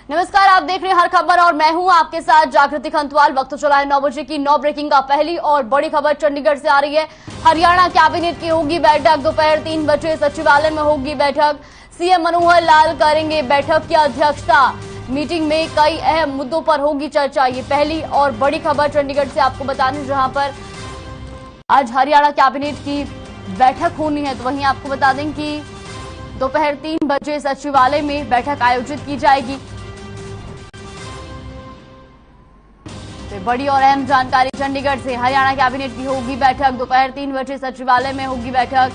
नमस्कार, आप देख रहे हैं हर खबर और मैं हूं आपके साथ जागृति खंतवाल। वक्त चला है 9 बजे की। 9 ब्रेकिंग का पहली और बड़ी खबर चंडीगढ़ से आ रही है। हरियाणा कैबिनेट की होगी बैठक। दोपहर 3 बजे सचिवालय में होगी बैठक। सीएम मनोहर लाल करेंगे बैठक की अध्यक्षता। मीटिंग में कई अहम मुद्दों पर होगी चर्चा। ये पहली और बड़ी खबर चंडीगढ़ से आपको बताने, जहां पर आज हरियाणा कैबिनेट की बैठक होनी है। तो वहीं आपको बता दें कि दोपहर 3 बजे सचिवालय में बैठक आयोजित की जाएगी। तो बड़ी और अहम जानकारी चंडीगढ़ से। हरियाणा कैबिनेट की होगी बैठक। दोपहर 3 बजे सचिवालय में होगी बैठक।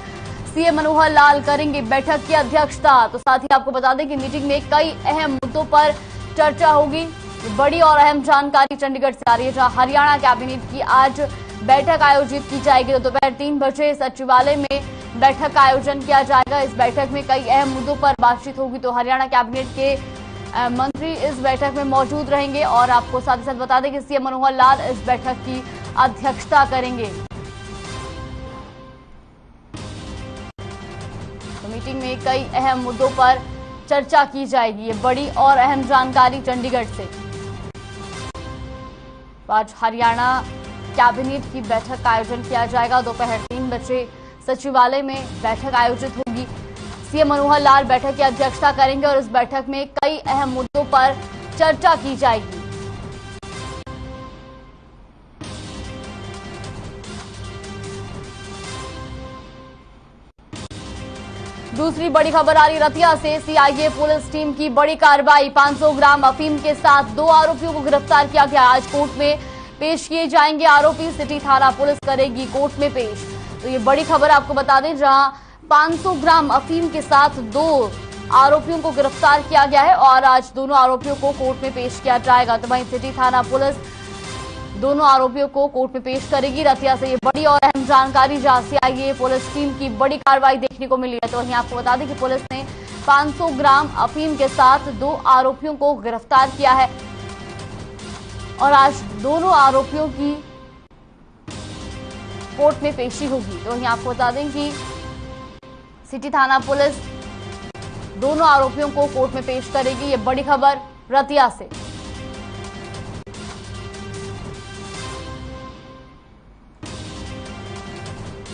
सीएम मनोहर लाल करेंगे बैठक की अध्यक्षता। तो साथ ही आपको बता दें कि मीटिंग में कई अहम मुद्दों पर चर्चा होगी। बड़ी और अहम जानकारी चंडीगढ़ से आ रही है, जहां हरियाणा कैबिनेट की आज बैठक आयोजित की जाएगी। तो दोपहर 3 बजे सचिवालय में बैठक का आयोजन किया जाएगा। इस बैठक में कई अहम मुद्दों पर बातचीत होगी। तो हरियाणा कैबिनेट के मंत्री इस बैठक में मौजूद रहेंगे और आपको साथ ही साथ बता दें कि सीएम मनोहर लाल इस बैठक की अध्यक्षता करेंगे। तो मीटिंग में कई अहम मुद्दों पर चर्चा की जाएगी। ये बड़ी और अहम जानकारी चंडीगढ़ से। आज हरियाणा कैबिनेट की बैठक का आयोजन किया जाएगा। दोपहर 3 बजे सचिवालय में बैठक आयोजित होगी। सीएम मनोहर लाल बैठक की अध्यक्षता करेंगे और इस बैठक में कई अहम मुद्दों पर चर्चा की जाएगी। दूसरी बड़ी खबर आ रही रतिया से। सीआईए पुलिस टीम की बड़ी कार्रवाई। 500 ग्राम अफीम के साथ 2 आरोपियों को गिरफ्तार किया गया। आज कोर्ट में पेश किए जाएंगे आरोपी। सिटी थाना पुलिस करेगी कोर्ट में पेश। तो ये बड़ी खबर आपको बता दें, जहां 500 ग्राम अफीम के साथ 2 आरोपियों को गिरफ्तार किया गया है और आज दोनों आरोपियों को कोर्ट में पेश किया जाएगा। तो वहीं सिटी थाना पुलिस दोनों आरोपियों को कोर्ट में पेश करेगी। रतिया से ये बड़ी और अहम जानकारी, जहां सीआईए पुलिस टीम की बड़ी कार्रवाई देखने को मिली है। तो वहीं आपको बता दें कि पुलिस ने 500 ग्राम अफीम के साथ 2 आरोपियों को गिरफ्तार किया है और आज दोनों आरोपियों की कोर्ट में पेशी होगी। तो वहीं आपको बता दें कि सिटी थाना पुलिस दोनों आरोपियों को कोर्ट में पेश करेगी। ये बड़ी खबर रतिया से।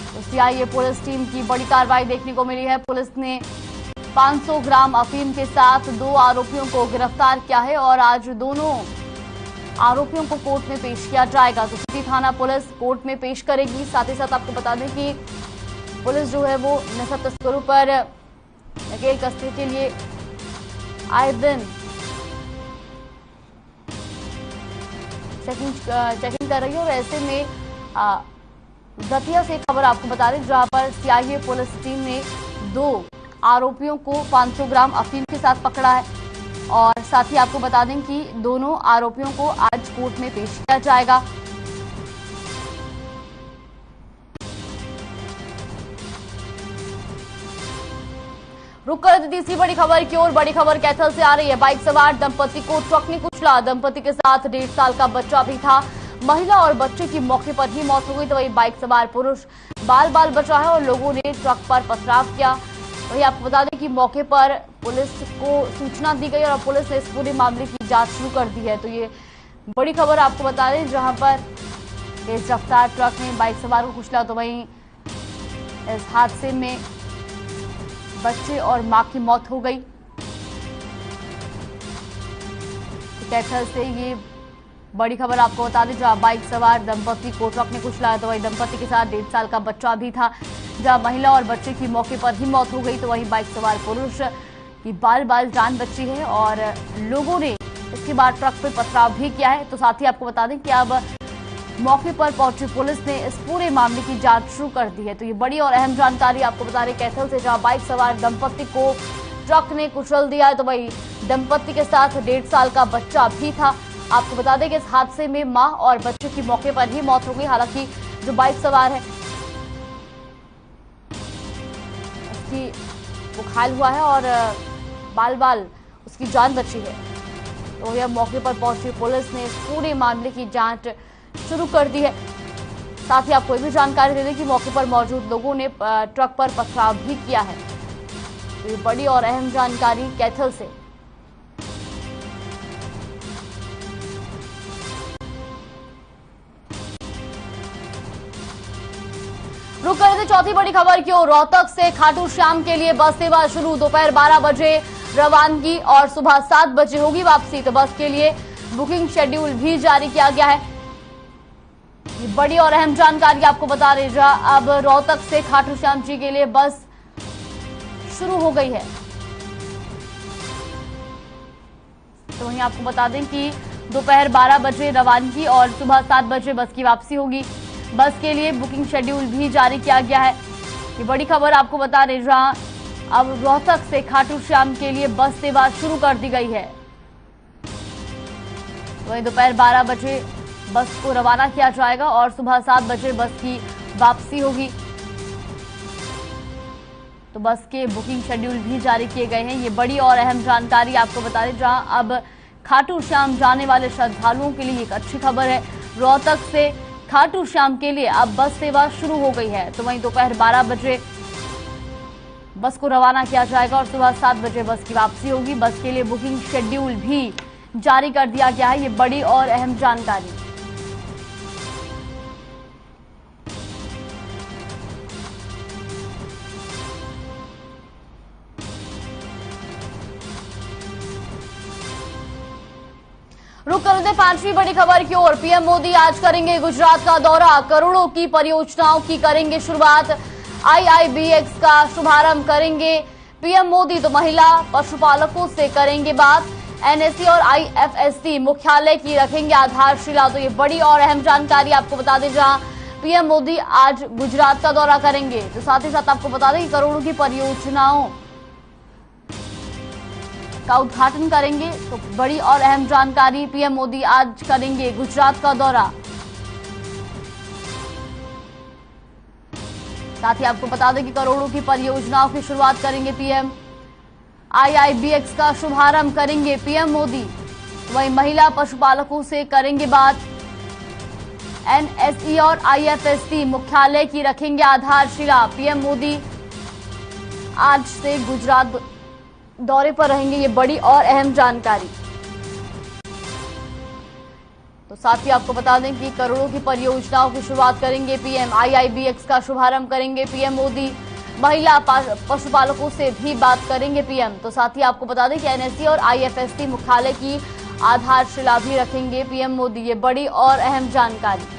तो सीआईए पुलिस टीम की बड़ी कार्रवाई देखने को मिली है। पुलिस ने 500 ग्राम अफीम के साथ 2 आरोपियों को गिरफ्तार किया है और आज दोनों आरोपियों को कोर्ट में पेश किया जाएगा। तो सिटी थाना पुलिस कोर्ट में पेश करेगी। साथ ही साथ आपको बता दें कि पुलिस जो है वो नशा तस्करों पर नकेल कसने के लिए आए दिन चेकिंग कर रही है और ऐसे में रतिया से खबर आपको बता दें, जहां पर सीआईए पुलिस टीम ने 2 आरोपियों को 500 ग्राम अफीम के साथ पकड़ा है और साथ ही आपको बता दें कि दोनों आरोपियों को आज कोर्ट में पेश किया जाएगा। रुक कर तीसरी बड़ी खबर की ओर। बड़ी खबर कैथल से आ रही है। बाइक सवार दंपति को ट्रक ने कुचला। दंपति के साथ 1.5 साल का बच्चा भी था। महिला और बच्चे की मौके पर ही मौत हो गई। तो वही बाइक सवार पुरुष बाल बाल बचा है और लोगों ने ट्रक पर पथराव किया। वही आपको बता दें कि मौके पर पुलिस को सूचना दी गई और पुलिस ने इस पूरे मामले की जांच शुरू कर दी है। तो ये बड़ी खबर आपको बता दें, जहां पर तेज रफ्तार ट्रक ने बाइक सवार को कुचला। तो वहीं इस हादसे में बच्चे और मां की मौत हो गई। कैथल से ये बड़ी खबर आपको बता दें, जहां बाइक सवार दंपति को ट्रक ने कुचला। तो वही दंपति के साथ 1.5 साल का बच्चा भी था, जहां महिला और बच्चे की मौके पर ही मौत हो गई। तो वही बाइक सवार पुरुष की बाल बाल जान बची है और लोगों ने इसके बाद ट्रक पर पथराव भी किया है। तो साथ ही आपको बता दें कि अब मौके पर पहुंची पुलिस ने इस पूरे मामले की जांच शुरू कर दी है। तो ये बड़ी और अहम जानकारी आपको बता रहे कैथल से, जहां बाइक सवार दंपति को ट्रक ने कुचल दिया है। तो वही दंपति के साथ 1.5 साल का बच्चा भी था। आपको बता दें कि इस हादसे में मां और बच्चे की मौके पर ही मौत हो गई। हालांकि जो बाइक सवार है उसकी वो घायल हुआ है और बाल बाल उसकी जान बची है। तो यह मौके पर पहुंची पुलिस ने इस पूरे मामले की जांच शुरू कर दी है। साथ ही आपको भी जानकारी दे दें कि मौके पर मौजूद लोगों ने ट्रक पर पथराव भी किया है। तो ये बड़ी और अहम जानकारी कैथल से। कर रहे थे चौथी बड़ी खबर की ओर। रोहतक से खाटू श्याम के लिए बस सेवा शुरू। दोपहर 12 बजे रवानगी और सुबह 7 बजे होगी वापसी। तो बस के लिए बुकिंग शेड्यूल भी जारी किया गया है। ये बड़ी और अहम जानकारी आपको बता रहे, जहां अब रोहतक से खाटू श्याम जी के लिए बस शुरू हो गई है। तो वहीं आपको बता दें कि दोपहर 12 बजे रवानगी और सुबह 7 बजे बस की वापसी होगी। बस के लिए बुकिंग शेड्यूल भी जारी किया गया है। ये बड़ी खबर आपको बता रहे, जहां अब रोहतक से खाटू श्याम के लिए बस सेवा शुरू कर दी गई है। वहीं दोपहर 12 बजे बस को रवाना किया जाएगा और सुबह 7 बजे बस की वापसी होगी। तो बस के बुकिंग शेड्यूल भी जारी किए गए हैं। ये बड़ी और अहम जानकारी आपको बता दें, जहां अब खाटू श्याम जाने वाले श्रद्धालुओं के लिए एक अच्छी खबर है। रोहतक से खाटू श्याम के लिए अब बस सेवा शुरू हो गई है। तो वहीं दोपहर 12 बजे बस को रवाना किया जाएगा और सुबह 7 बजे बस की वापसी होगी। बस के लिए बुकिंग शेड्यूल भी जारी कर दिया गया है। ये बड़ी और अहम जानकारी। रुक कर दें पांचवी बड़ी खबर की ओर। पीएम मोदी आज करेंगे गुजरात का दौरा। करोड़ों की परियोजनाओं की करेंगे शुरुआत। आईआईबीएक्स का शुभारंभ करेंगे पीएम मोदी। तो महिला पशुपालकों से करेंगे बात। एनएससी और आईएफएससी मुख्यालय की रखेंगे आधारशिला। तो ये बड़ी और अहम जानकारी आपको बता दें, जहां पीएम मोदी आज गुजरात का दौरा करेंगे। तो साथ ही साथ आपको बता दें कि करोड़ों की परियोजनाओं का उद्घाटन करेंगे। तो बड़ी और अहम जानकारी, पीएम मोदी आज करेंगे गुजरात का दौरा। साथ ही आपको बता दें कि करोड़ों की परियोजनाओं की शुरुआत करेंगे पीएम। आईआईबीएक्स का शुभारंभ करेंगे पीएम मोदी। वहीं महिला पशुपालकों से करेंगे बात। एनएसई और आईएफएससी मुख्यालय की रखेंगे आधारशिला। पीएम मोदी आज से गुजरात दौरे पर रहेंगे। ये बड़ी और अहम जानकारी। तो साथ ही आपको बता दें कि करोड़ों की परियोजनाओं की शुरुआत करेंगे पीएम। आईआईबीएक्स का शुभारंभ करेंगे पीएम मोदी। महिला पशुपालकों से भी बात करेंगे पीएम। तो साथ ही आपको बता दें कि एनएससी और आईएफएससी मुख्यालय की आधारशिला भी रखेंगे पीएम मोदी। ये बड़ी और अहम जानकारी।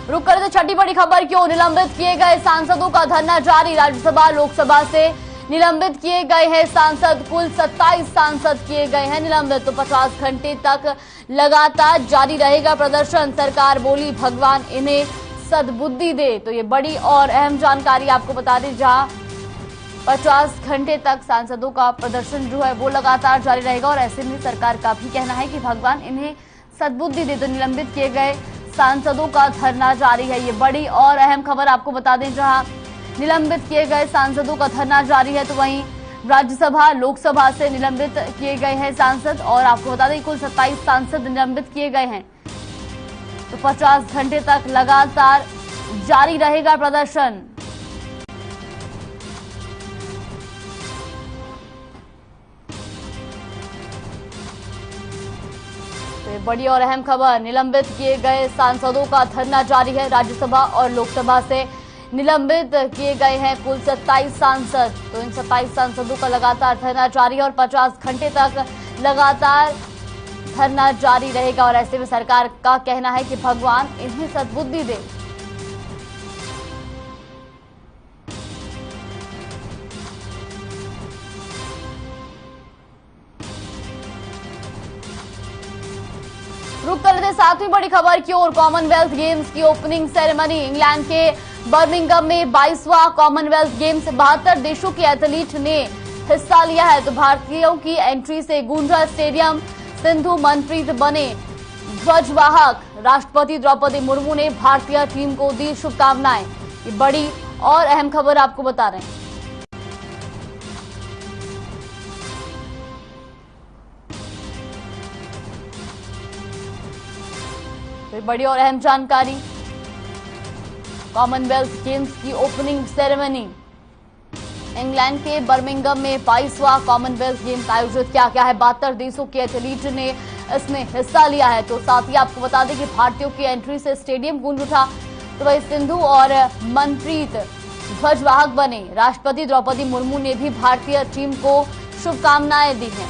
रुक कर छठी बड़ी खबर की ओर। निलंबित किए गए सांसदों का धरना जारी। राज्यसभा लोकसभा से निलंबित किए गए हैं सांसद। कुल 27 सांसद किए गए हैं निलंबित। तो 50 घंटे तक लगातार जारी रहेगा प्रदर्शन। सरकार बोली भगवान इन्हें सद्बुद्धि दे। तो ये बड़ी और अहम जानकारी आपको बता दें, जहां 50 घंटे तक सांसदों का प्रदर्शन जो है वो लगातार जारी रहेगा। और ऐसे में सरकार का भी कहना है कि भगवान इन्हें सद्बुद्धि दे। तो निलंबित किए गए सांसदों का धरना जारी है। ये बड़ी और अहम खबर आपको बता दें, जहां निलंबित किए गए सांसदों का धरना जारी है। तो वहीं राज्यसभा लोकसभा से निलंबित किए गए हैं सांसद। और आपको बता दें कुल 27 सांसद निलंबित किए गए हैं। तो 50 घंटे तक लगातार जारी रहेगा प्रदर्शन। तो बड़ी और अहम खबर, निलंबित किए गए सांसदों का धरना जारी है। राज्यसभा और लोकसभा से निलंबित किए गए हैं कुल 27 सांसद। तो इन 27 सांसदों का लगातार धरना जारी है और 50 घंटे तक लगातार धरना जारी रहेगा। और ऐसे में सरकार का कहना है कि भगवान इन्हें सद्बुद्धि दे। रुक कर लेते सातवीं बड़ी खबर की ओर। कॉमनवेल्थ गेम्स की ओपनिंग सेरेमनी। इंग्लैंड के बर्मिंघम में 22वां कॉमनवेल्थ गेम्स 72 देशों के एथलीट ने हिस्सा लिया है। तो भारतीयों की एंट्री से गूंजा स्टेडियम। सिंधु मनप्रीत बने ध्वजवाहक। राष्ट्रपति द्रौपदी मुर्मू ने भारतीय टीम को दी शुभकामनाएं। ये बड़ी और अहम खबर आपको बता रहे हैं। तो बड़ी और अहम जानकारी, कॉमनवेल्थ गेम्स की ओपनिंग सेरेमनी। इंग्लैंड के बर्मिंघम में 22वां कॉमनवेल्थ गेम्स आयोजित किया गया है। 72 देशों के एथलीट ने इसमें हिस्सा लिया है। तो साथ ही आपको बता दें कि भारतीयों की एंट्री से स्टेडियम गूंज उठा। तो वही सिंधु और मनप्रीत ध्वजवाहक बने। राष्ट्रपति द्रौपदी मुर्मू ने भी भारतीय टीम को शुभकामनाएं दी हैं।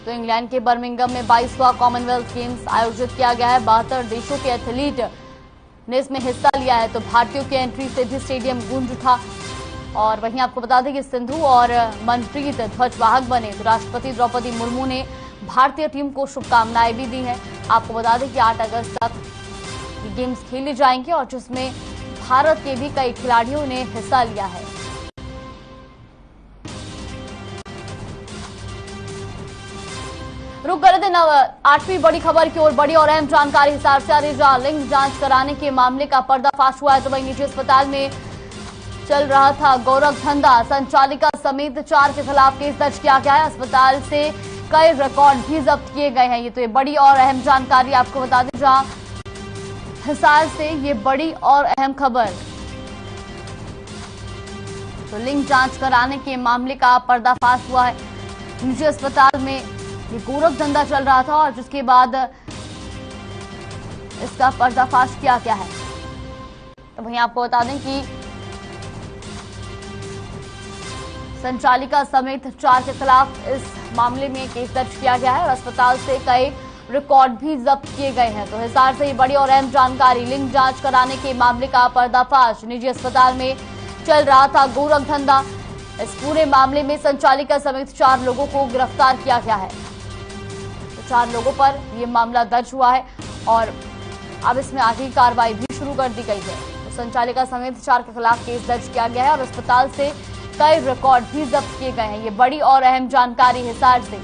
तो इंग्लैंड के बर्मिंघम में 22वां कॉमनवेल्थ गेम्स आयोजित किया गया है। 72 देशों के एथलीट ने इसमें हिस्सा लिया है। तो भारतीयों की एंट्री से भी स्टेडियम गूंज उठा। और वहीं आपको बता दें कि सिंधु और मनप्रीत ध्वजवाहक बने। तो राष्ट्रपति द्रौपदी मुर्मू ने भारतीय टीम को शुभकामनाएं भी दी हैं। आपको बता दें कि 8 अगस्त तक ये गेम्स खेले जाएंगे और जिसमें भारत के भी कई खिलाड़ियों ने हिस्सा लिया है। रुक कर दें 8वीं बड़ी खबर की ओर। बड़ी और अहम जानकारी हिसार से आ रही, जहां लिंग जांच कराने के मामले का पर्दाफाश हुआ है। तो वहीं निजी अस्पताल में चल रहा था गोरख धंधा। संचालिका समेत 4 के खिलाफ केस दर्ज किया गया है। अस्पताल से कई रिकॉर्ड भी जब्त किए गए हैं। ये तो ये बड़ी और अहम जानकारी आपको बता दें, जहां हिसार से ये बड़ी और अहम खबर। तो लिंग जांच कराने के मामले का पर्दाफाश हुआ है। निजी अस्पताल में ये गोरख धंधा चल रहा था और जिसके बाद इसका पर्दाफाश किया गया है। तो वहीं आपको बता दें कि संचालिका समेत 4 के खिलाफ इस मामले में केस दर्ज किया गया है और अस्पताल से कई रिकॉर्ड भी जब्त किए गए हैं। तो हिसार से ये बड़ी और अहम जानकारी। लिंग जांच कराने के मामले का पर्दाफाश। निजी अस्पताल में चल रहा था गोरख धंधा। इस पूरे मामले में संचालिका समेत 4 लोगों को गिरफ्तार किया गया है। तो 4 लोगों पर यह मामला दर्ज हुआ है और अब इसमें आगे की कार्रवाई भी शुरू कर दी गई है। तो संचालिका समेत 4 के खिलाफ केस दर्ज किया गया है और अस्पताल से कई रिकॉर्ड भी जब्त किए गए हैं। ये बड़ी और अहम जानकारी हिसार से।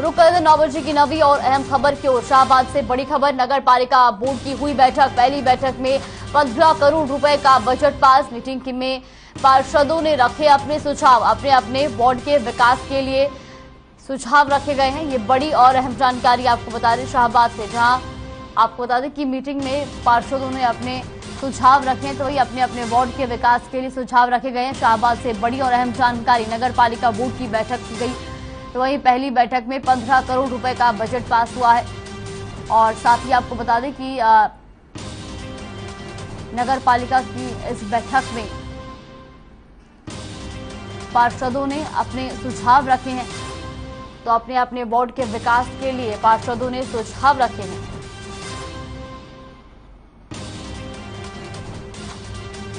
रुक कर 9 बजे की नवी और अहम खबर की ओर। शाहबाद से बड़ी खबर। नगर पालिका बोर्ड की हुई बैठक। पहली बैठक में 15 करोड़ रुपए का बजट पास। मीटिंग में पार्षदों ने रखे अपने सुझाव। अपने अपने वार्ड के विकास के लिए सुझाव रखे गए हैं। ये बड़ी और अहम जानकारी आपको बता दें शाहबाद से, जहां आपको बता दें कि मीटिंग में पार्षदों ने अपने सुझाव रखे हैं। तो वही अपने अपने वार्ड के विकास के लिए सुझाव रखे गए हैं। शाहबाद से बड़ी और अहम जानकारी। नगर पालिका बोर्ड की बैठक की गई। तो वहीं पहली बैठक में 15 करोड़ रुपए का बजट पास हुआ है और साथ ही आपको बता दें कि नगर पालिका की इस बैठक में पार्षदों ने अपने सुझाव रखे हैं। तो अपने अपने वार्ड के विकास के लिए पार्षदों ने सुझाव रखे हैं।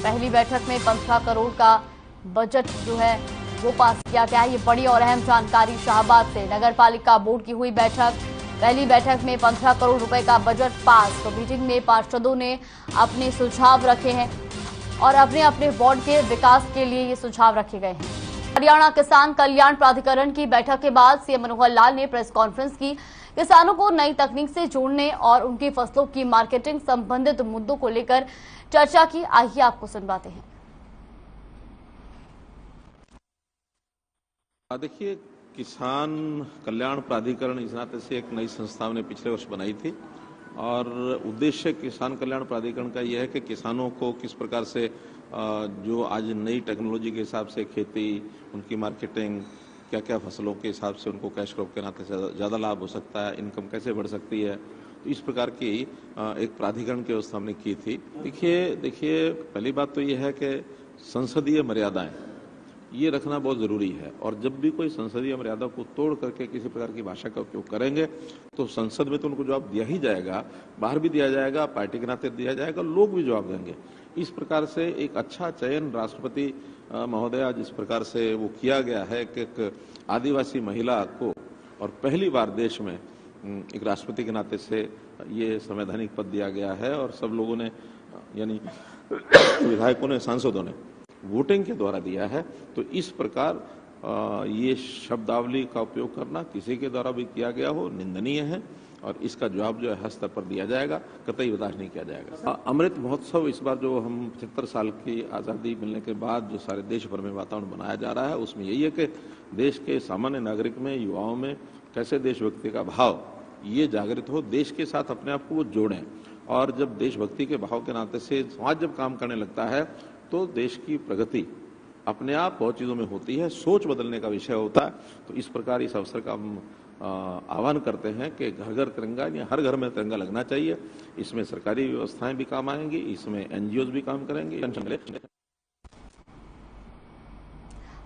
पहली बैठक में 15 करोड़ का बजट जो है वो पास किया गया है। ये बड़ी और अहम जानकारी शाहबाद से। नगर पालिका बोर्ड की हुई बैठक। पहली बैठक में 15 करोड़ रुपए का बजट पास। तो मीटिंग में पार्षदों ने अपने सुझाव रखे हैं और अपने अपने वार्ड के विकास के लिए ये सुझाव रखे गए हैं। हरियाणा किसान कल्याण प्राधिकरण की बैठक के बाद सीएम मनोहर लाल ने प्रेस कॉन्फ्रेंस की। किसानों को नई तकनीक से जोड़ने और उनकी फसलों की मार्केटिंग संबंधित मुद्दों को लेकर चर्चा की। आइए आपको सुनवाते हैं। देखिए, किसान कल्याण प्राधिकरण इस नाते से एक नई संस्था ने पिछले वर्ष बनाई थी और उद्देश्य किसान कल्याण प्राधिकरण का यह है कि किसानों को किस प्रकार से जो आज नई टेक्नोलॉजी के हिसाब से खेती, उनकी मार्केटिंग, क्या क्या फसलों के हिसाब से उनको कैश क्रॉप के नाते से ज़्यादा लाभ हो सकता है, इनकम कैसे बढ़ सकती है, तो इस प्रकार की एक प्राधिकरण की व्यवस्था हमने की थी। देखिए पहली बात तो यह है कि संसदीय मर्यादाएं ये रखना बहुत ज़रूरी है और जब भी कोई संसदीय मर्यादा को तोड़ करके किसी प्रकार की भाषा का उपयोग करेंगे तो संसद में तो उनको जवाब दिया ही जाएगा, बाहर भी दिया जाएगा, पार्टी के नाते दिया जाएगा, लोग भी जवाब देंगे। इस प्रकार से एक अच्छा चयन राष्ट्रपति महोदय जिस प्रकार से वो किया गया है कि एक आदिवासी महिला को और पहली बार देश में एक राष्ट्रपति के नाते से ये संवैधानिक पद दिया गया है और सब लोगों ने यानी विधायकों ने, सांसदों ने वोटिंग के द्वारा दिया है। तो इस प्रकार ये शब्दावली का उपयोग करना किसी के द्वारा भी किया गया हो निंदनीय है और इसका जवाब जो है हर स्तर पर दिया जाएगा, कतई बर्दाश्त नहीं किया जाएगा। अमृत महोत्सव इस बार जो हम 75 साल की आज़ादी मिलने के बाद जो सारे देश भर में वातावरण बनाया जा रहा है उसमें यही है कि देश के सामान्य नागरिक में, युवाओं में कैसे देशभक्ति का भाव ये जागृत हो, देश के साथ अपने आप को वो जोड़ें और जब देशभक्ति के भाव के नाते से समाज जब काम करने लगता है तो देश की प्रगति अपने आप बहुत चीज़ों में होती है, सोच बदलने का विषय होता है। तो इस प्रकार इस अवसर का हम आह्वान करते हैं कि घर घर तिरंगा या हर घर में तिरंगा लगना चाहिए। इसमें सरकारी व्यवस्थाएं भी काम आएंगी, इसमें एनजीओ भी काम करेंगे।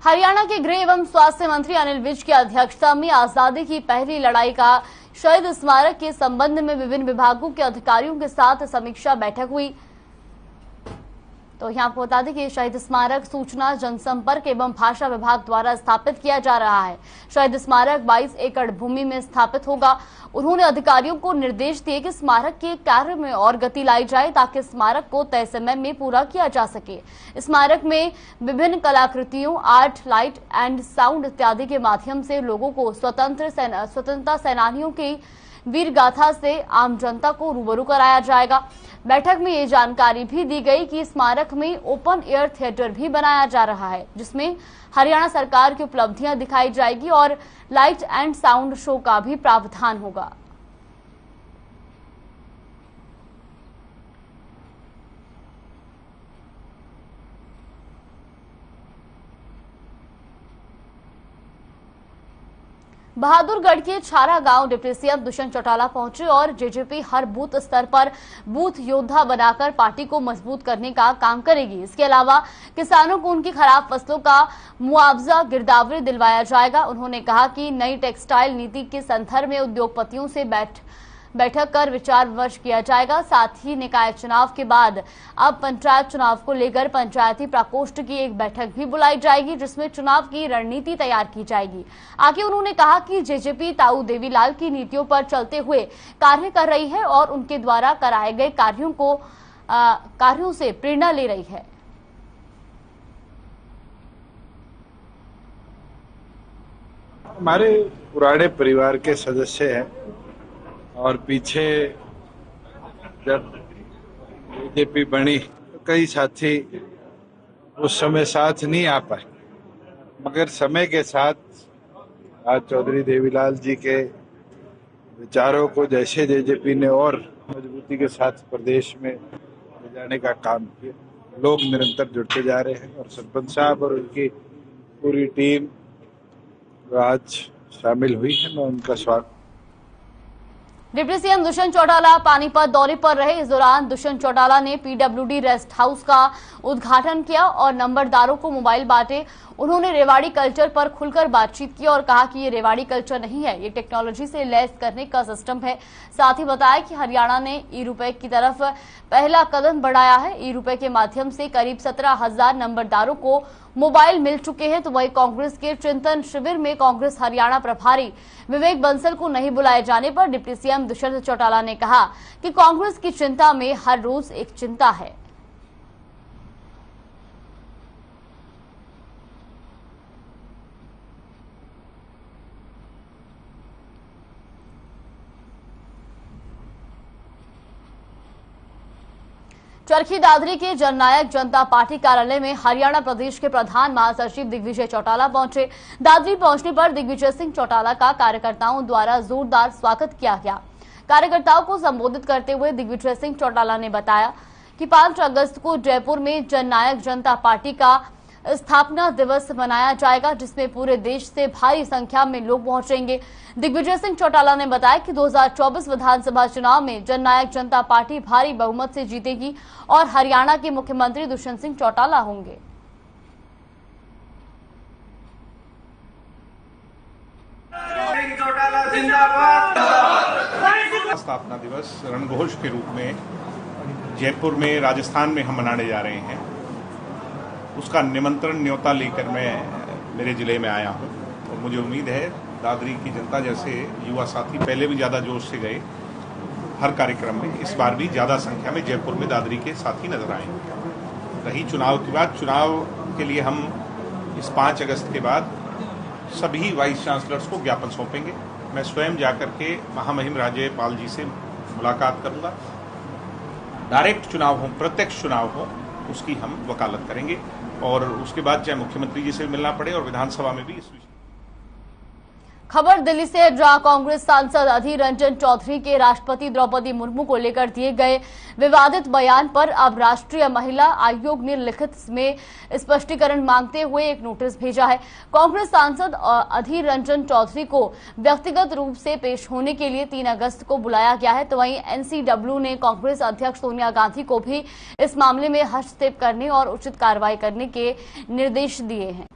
हरियाणा के गृह एवं स्वास्थ्य मंत्री अनिल विज की अध्यक्षता में आजादी की पहली लड़ाई का शहीद स्मारक के संबंध में विभिन्न विभागों के अधिकारियों के साथ समीक्षा बैठक हुई। तो यहाँ आपको बता दें कि शहीद स्मारक सूचना जनसंपर्क एवं भाषा विभाग द्वारा स्थापित किया जा रहा है। शहीद स्मारक 22 एकड़ भूमि में स्थापित होगा। उन्होंने अधिकारियों को निर्देश दिए कि स्मारक के कार्य में और गति लाई जाए ताकि स्मारक को तय समय में पूरा किया जा सके। स्मारक में विभिन्न कलाकृतियों, आर्ट, लाइट एंड साउंड इत्यादि के माध्यम से लोगों को स्वतंत्रता सेनानियों की वीर गाथा से आम जनता को रूबरू कराया जाएगा। बैठक में ये जानकारी भी दी गई कि स्मारक में ओपन एयर थिएटर भी बनाया जा रहा है, जिसमें हरियाणा सरकार की उपलब्धियां दिखाई जाएगी और लाइट एंड साउंड शो का भी प्रावधान होगा। बहादुरगढ़ के छारा गांव डिप्टी सीएम दुष्यंत चौटाला पहुंचे और जेजेपी हर बूथ स्तर पर बूथ योद्धा बनाकर पार्टी को मजबूत करने का काम करेगी। इसके अलावा किसानों को उनकी खराब फसलों का मुआवजा गिरदावरी दिलवाया जाएगा। उन्होंने कहा कि नई टेक्सटाइल नीति के संदर्भ में उद्योगपतियों से बैठक कर विचार विमर्श किया जाएगा। साथ ही निकाय चुनाव के बाद अब पंचायत चुनाव को लेकर पंचायती प्रकोष्ठ की एक बैठक भी बुलाई जाएगी, जिसमें चुनाव की रणनीति तैयार की जाएगी। आगे उन्होंने कहा कि जेजेपी ताऊ देवीलाल की नीतियों पर चलते हुए कार्य कर रही है और उनके द्वारा कराए गए कार्यों से प्रेरणा ले रही है। हमारे पुराने परिवार के सदस्य हैं और पीछे जब बीजेपी बनी तो कई साथी उस समय साथ नहीं आ पाए, मगर समय के साथ आज चौधरी देवीलाल जी के विचारों को जैसे जेजेपी ने और मजबूती के साथ प्रदेश में ले जाने का काम किया, लोग निरंतर जुड़ते जा रहे हैं और सरपंच साहब और उनकी पूरी टीम आज शामिल हुई है। मैं उनका स्वागत। डिप्टी सीएम दुष्यंत चौटाला पानीपत दौरे पर रहे। इस दौरान दुष्यंत चौटाला ने पीडब्ल्यूडी रेस्ट हाउस का उद्घाटन किया और नंबरदारों को मोबाइल बांटे। उन्होंने रेवाड़ी कल्चर पर खुलकर बातचीत की और कहा कि ये रेवाड़ी कल्चर नहीं है, ये टेक्नोलॉजी से लैस करने का सिस्टम है। साथ ही बताया कि हरियाणा ने ई-रुपए की तरफ पहला कदम बढ़ाया है। ई-रुपए के माध्यम से करीब 17,000 नंबरदारों को मोबाइल मिल चुके हैं। तो वही कांग्रेस के चिंतन शिविर में कांग्रेस हरियाणा प्रभारी विवेक बंसल को नहीं बुलाए जाने पर डिप्टी सीएम दुष्यंत चौटाला ने कहा कि कांग्रेस की चिंता में हर रोज एक चिंता है। चरखी दादरी के जननायक जनता पार्टी कार्यालय में हरियाणा प्रदेश के प्रधान महासचिव दिग्विजय चौटाला पहुंचे। दादरी पहुंचने पर दिग्विजय सिंह चौटाला का कार्यकर्ताओं द्वारा जोरदार स्वागत किया गया। कार्यकर्ताओं को संबोधित करते हुए दिग्विजय सिंह चौटाला ने बताया कि 5 अगस्त को जयपुर में जननायक जनता पार्टी का स्थापना दिवस मनाया जाएगा, जिसमें पूरे देश से भारी संख्या में लोग पहुंचेंगे। दिग्विजय सिंह चौटाला ने बताया कि 2024 विधानसभा चुनाव में जननायक जनता पार्टी भारी बहुमत से जीतेगी और हरियाणा के मुख्यमंत्री दुष्यंत सिंह चौटाला होंगे। स्थापना दिवस रणघोष के रूप में जयपुर में राजस्थान में हम मनाने जा रहे हैं। उसका निमंत्रण न्योता लेकर मैं मेरे जिले में आया हूं और मुझे उम्मीद है दादरी की जनता जैसे युवा साथी पहले भी ज़्यादा जोश से गए हर कार्यक्रम में, इस बार भी ज़्यादा संख्या में जयपुर में दादरी के साथी नजर आएंगे। रही चुनाव की बात, चुनाव के लिए हम इस 5 अगस्त के बाद सभी वाइस चांसलर्स को ज्ञापन सौंपेंगे। मैं स्वयं जाकर के महामहिम राज्यपाल जी से मुलाकात करूंगा। डायरेक्ट चुनाव हो, प्रत्यक्ष चुनाव हो, उसकी हम वकालत करेंगे और उसके बाद चाहे मुख्यमंत्री जी से मिलना पड़े और विधानसभा में भी इस विषय। खबर दिल्ली से, जहां कांग्रेस सांसद अधीर रंजन चौधरी के राष्ट्रपति द्रौपदी मुर्मू को लेकर दिए गए विवादित बयान पर अब राष्ट्रीय महिला आयोग ने लिखित में स्पष्टीकरण मांगते हुए एक नोटिस भेजा है। कांग्रेस सांसद अधीर रंजन चौधरी को व्यक्तिगत रूप से पेश होने के लिए 3 अगस्त को बुलाया गया है। तो वहीं एनसीडब्ल्यू ने कांग्रेस अध्यक्ष सोनिया गांधी को भी इस मामले में हस्तक्षेप करने और उचित कार्रवाई करने के निर्देश दिए हैं।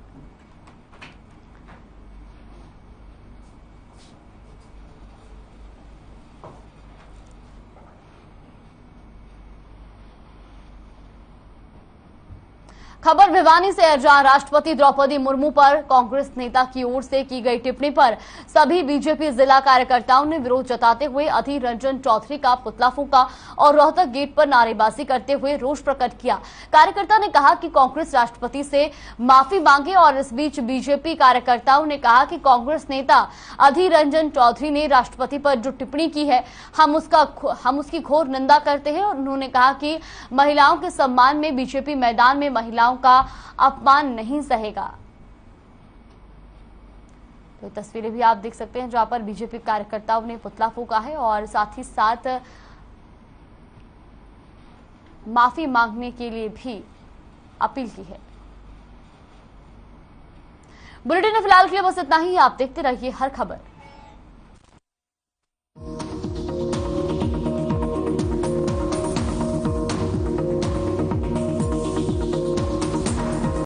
खबर भिवानी से है, जहां राष्ट्रपति द्रौपदी मुर्मू पर कांग्रेस नेता की ओर से की गई टिप्पणी पर सभी बीजेपी जिला कार्यकर्ताओं ने विरोध जताते हुए अधीर रंजन चौधरी का पुतला फूंका और रोहतक गेट पर नारेबाजी करते हुए रोष प्रकट किया। कार्यकर्ता ने कहा कि कांग्रेस राष्ट्रपति से माफी मांगे और इस बीच बीजेपी कार्यकर्ताओं ने कहा कि कांग्रेस नेता अधीर रंजन चौधरी ने राष्ट्रपति पर जो टिप्पणी की है हम उसकी घोर निंदा करते हैं। और उन्होंने कहा कि महिलाओं के सम्मान में बीजेपी मैदान में महिलाओं का अपमान नहीं सहेगा। तो तस्वीरें भी आप देख सकते हैं जहां पर बीजेपी कार्यकर्ताओं ने पुतला फूंका है और साथ ही साथ माफी मांगने के लिए भी अपील की है। बुलेटिन में फिलहाल के लिए बस इतना ही। आप देखते रहिए हर खबर।